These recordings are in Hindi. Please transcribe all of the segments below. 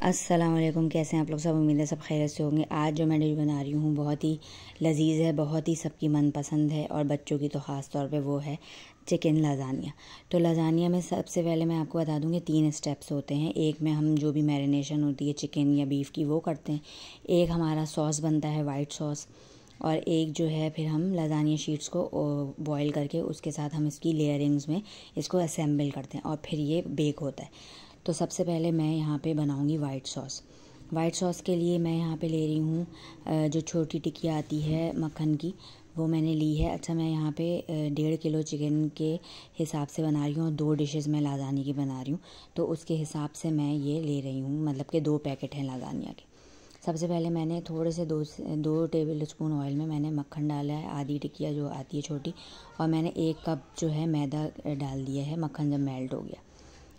अस्सलाम वालेकुम। कैसे हैं आप लोग सब? उम्मीद है सब खैरियत से होंगे। आज जो मैं डिश बना रही हूँ बहुत ही लजीज है, बहुत ही सबकी मनपसंद है और बच्चों की तो ख़ास तौर पे वो है चिकन लाजानिया। तो लाजानिया में सबसे पहले मैं आपको बता दूँ कि 3 स्टेप्स होते हैं। एक में हम जो भी मैरिनेशन होती है चिकन या बीफ की वो करते हैं, एक हमारा सॉस बनता है वाइट सॉस, और एक जो है फिर हम लाजानिया शीट्स को बॉईल करके उसके साथ हम इसकी लेयरिंग्स में इसको असेंबल करते हैं और फिर ये बेक होता है। तो सबसे पहले मैं यहाँ पे बनाऊँगी वाइट सॉस। वाइट सॉस के लिए मैं यहाँ पे ले रही हूँ जो छोटी टिक्की आती है मक्खन की, वो मैंने ली है। अच्छा, मैं यहाँ पे 1.5 किलो चिकन के हिसाब से बना रही हूँ और 2 डिशेज़ मैं लाजानी की बना रही हूँ, तो उसके हिसाब से मैं ये ले रही हूँ, मतलब कि 2 पैकेट हैं लाजानिया के। सबसे पहले मैंने थोड़े से 2 टेबल स्पून ऑयल में मैंने मक्खन डाला है, आधी टिक्किया जो आती है छोटी, और मैंने 1 कप जो है मैदा डाल दिया है। मक्खन जब मेल्ट हो गया,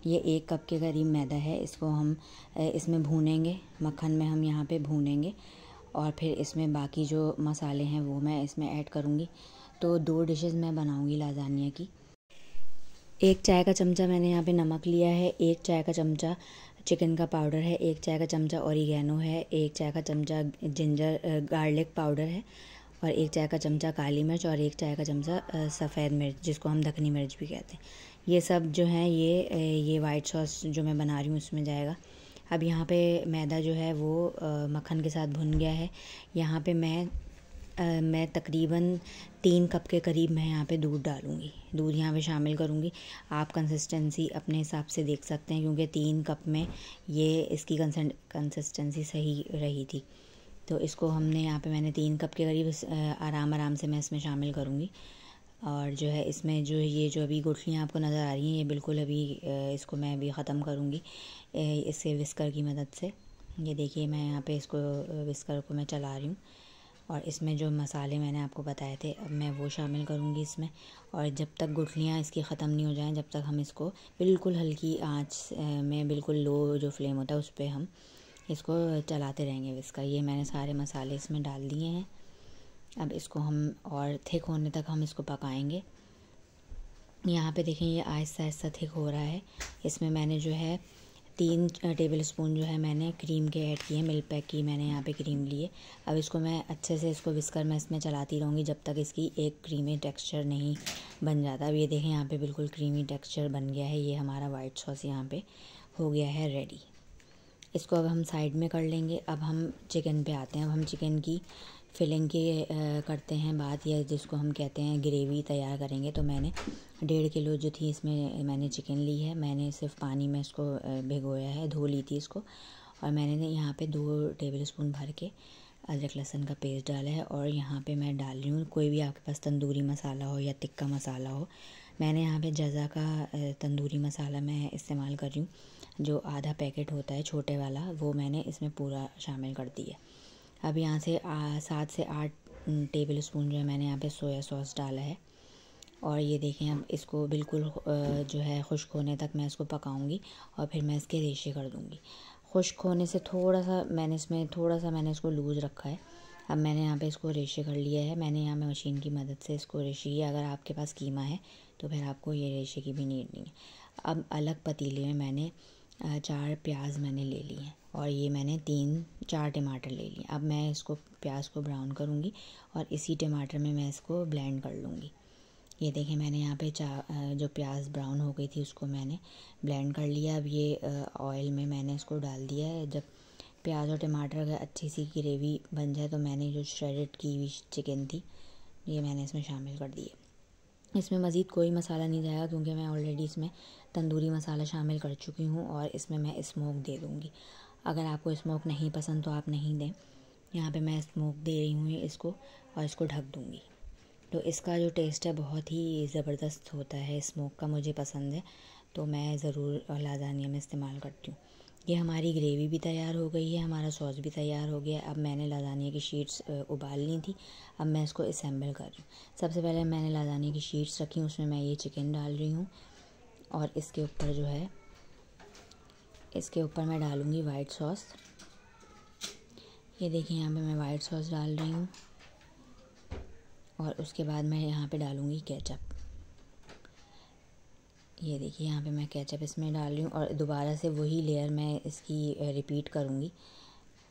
ये 1 कप के करीब मैदा है, इसको हम इसमें भूनेंगे, मक्खन में हम यहाँ पे भूनेंगे और फिर इसमें बाकी जो मसाले हैं वो मैं इसमें ऐड करूँगी। तो 2 डिशेज़ मैं बनाऊँगी लाजानिया की। 1 चाय का चमचा मैंने यहाँ पे नमक लिया है, 1 चाय का चमचा चिकन का पाउडर है, 1 चाय का चमचा ऑरिगेनो है, 1 चाय का चमचा जिंजर गार्लिक पाउडर है, और 1 चाय का चमचा काली मिर्च, और 1 चाय का चमचा सफ़ेद मिर्च जिसको हम दखनी मिर्च भी कहते हैं। ये सब जो है ये वाइट सॉस जो मैं बना रही हूँ उसमें जाएगा। अब यहाँ पे मैदा जो है वो मक्खन के साथ भुन गया है। यहाँ पे मैं तकरीबन 3 कप के करीब मैं यहाँ पे दूध डालूँगी, दूध यहाँ पे शामिल करूँगी। आप कंसिस्टेंसी अपने हिसाब से देख सकते हैं, क्योंकि 3 कप में ये इसकी कंसिस्टेंसी सही रही थी। तो इसको हमने यहाँ पे मैंने 3 कप के करीब आराम से मैं इसमें शामिल करूँगी। और जो है इसमें जो ये जो अभी गुठलियाँ आपको नज़र आ रही हैं, ये बिल्कुल अभी इसको मैं अभी ख़त्म करूँगी इससे विस्कर की मदद से। ये देखिए मैं यहाँ पे इसको विस्कर को मैं चला रही हूँ, और इसमें जो मसाले मैंने आपको बताए थे अब मैं वो शामिल करूँगी इसमें। और जब तक गुठलियाँ इसकी ख़त्म नहीं हो जाएं, जब तक हम इसको बिल्कुल हल्की आँच में, बिल्कुल लो जो फ्लेम होता है उस पर हम इसको चलाते रहेंगे विस्कर। ये मैंने सारे मसाले इसमें डाल दिए हैं। अब इसको हम और थिक होने तक हम इसको पकाएंगे। यहाँ पे देखें ये आहिस्ता आहिस्ता थिक हो रहा है। इसमें मैंने जो है 3 टेबल स्पून जो है मैंने क्रीम के ऐड किए, मिल्क पैक की मैंने यहाँ पे क्रीम ली है। अब इसको मैं अच्छे से इसको विस्कर मैं इसमें चलाती रहूँगी जब तक इसकी एक क्रीमी टेक्सचर नहीं बन जाता। अब ये देखें यहाँ पे बिल्कुल क्रीमी टेक्सचर बन गया है। ये हमारा वाइट सॉस यहाँ पे हो गया है रेडी। इसको अब हम साइड में कर लेंगे। अब हम चिकन पे आते हैं। अब हम चिकन की फिलिंग की करते हैं बात, या जिसको हम कहते हैं ग्रेवी तैयार करेंगे। तो मैंने 1.5 किलो जो थी इसमें मैंने चिकन ली है। मैंने सिर्फ पानी में इसको भिगोया है, धो ली थी इसको, और मैंने यहाँ पे 2 टेबल स्पून भर के अदरक लहसुन का पेस्ट डाला है। और यहाँ पे मैं डाल रही हूँ, कोई भी आपके पास तंदूरी मसाला हो या तिक्का मसाला हो, मैंने यहाँ पे जज़ा का तंदूरी मसाला मैं इस्तेमाल कर रही हूँ, जो आधा पैकेट होता है छोटे वाला, वो मैंने इसमें पूरा शामिल कर दिया। अब यहाँ से 7 से 8 टेबल स्पून जो है मैंने यहाँ पे सोया सॉस डाला है। और ये देखें अब इसको बिल्कुल जो है खुश्क होने तक मैं इसको पकाऊंगी, और फिर मैं इसके रेशे कर दूंगी। खुश्क होने से थोड़ा सा मैंने इसको लूज़ रखा है। अब मैंने यहाँ पे इसको रेशे कर लिया है। मैंने यहाँ पे मशीन की मदद से इसको रेशे किया। अगर आपके पास कीमा है तो फिर आपको ये रेशे की भी नीड नहीं है। अब अलग पतीले में मैंने 4 प्याज मैंने ले लिए हैं, और ये मैंने 3-4 टमाटर ले लिए। अब मैं इसको प्याज को ब्राउन करूँगी और इसी टमाटर में मैं इसको ब्लेंड कर लूँगी। ये देखें मैंने यहाँ पे जो प्याज ब्राउन हो गई थी उसको मैंने ब्लेंड कर लिया। अब ये ऑयल में मैंने इसको डाल दिया है। जब प्याज और टमाटर अगर अच्छी सी ग्रेवी बन जाए तो मैंने जो श्रेडेड की हुई चिकन थी ये मैंने इसमें शामिल कर दी है। इसमें मज़ीद कोई मसाला नहीं जाएगा, क्योंकि मैं ऑलरेडी इसमें तंदूरी मसाला शामिल कर चुकी हूँ, और इसमें मैं स्मोक दे दूँगी। अगर आपको स्मोक नहीं पसंद तो आप नहीं दें। यहाँ पे मैं स्मोक दे रही हूँ इसको, और इसको ढक दूँगी। तो इसका जो टेस्ट है बहुत ही ज़बरदस्त होता है, स्मोक का मुझे पसंद है, तो मैं ज़रूर लाजानिया में इस्तेमाल करती हूँ। ये हमारी ग्रेवी भी तैयार हो गई है, हमारा सॉस भी तैयार हो गया है। अब मैंने लाजानिया की शीट्स उबाल ली थी। अब मैं इसको असेंबल कर रही हूँ। सबसे पहले मैंने लाजानिया की शीट्स रखी, उसमें मैं ये चिकन डाल रही हूँ, और इसके ऊपर जो है इसके ऊपर मैं डालूँगी वाइट सॉस। ये देखिए यहाँ पे मैं वाइट सॉस डाल रही हूँ, और उसके बाद मैं यहाँ पे डालूँगी केचप। ये देखिए यहाँ पे मैं केचप इसमें डाल रही हूँ और दोबारा से वही लेयर मैं इसकी रिपीट करूँगी।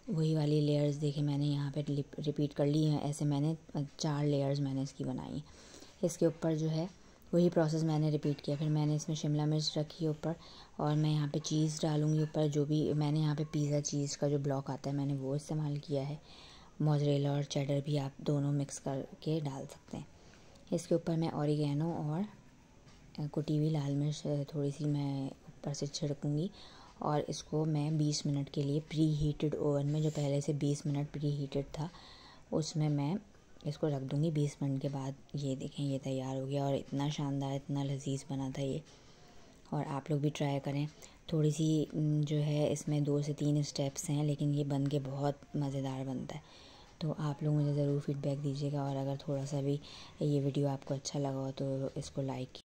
वही वाली लेयर्स देखिए मैंने यहाँ पे रिपीट कर ली हैं। ऐसे मैंने 4 लेयर्स मैंने इसकी बनाई हैं। इसके ऊपर जो है वही प्रोसेस मैंने रिपीट किया। फिर मैंने इसमें शिमला मिर्च रखी ऊपर और मैं यहाँ पे चीज़ डालूँगी ऊपर। जो भी मैंने यहाँ पे पिज़्ज़ा चीज़ का जो ब्लॉक आता है मैंने वो इस्तेमाल किया है। मोज़रेला और चेडर भी आप दोनों मिक्स करके डाल सकते हैं। इसके ऊपर मैं ऑरिगेनो और कुटी हुई लाल मिर्च थोड़ी सी मैं ऊपर से छिड़कूँगी और इसको मैं 20 मिनट के लिए प्री हीटेड ओवन में, जो पहले से 20 मिनट प्री हीटेड था, उसमें मैं इसको रख दूँगी। 20 मिनट के बाद ये देखें ये तैयार हो गया और इतना शानदार इतना लजीज बना था ये। और आप लोग भी ट्राई करें। थोड़ी सी जो है इसमें 2 से 3 स्टेप्स हैं, लेकिन ये बन के बहुत मज़ेदार बनता है। तो आप लोग मुझे ज़रूर फीडबैक दीजिएगा और अगर थोड़ा सा भी ये वीडियो आपको अच्छा लगा हो तो इसको लाइक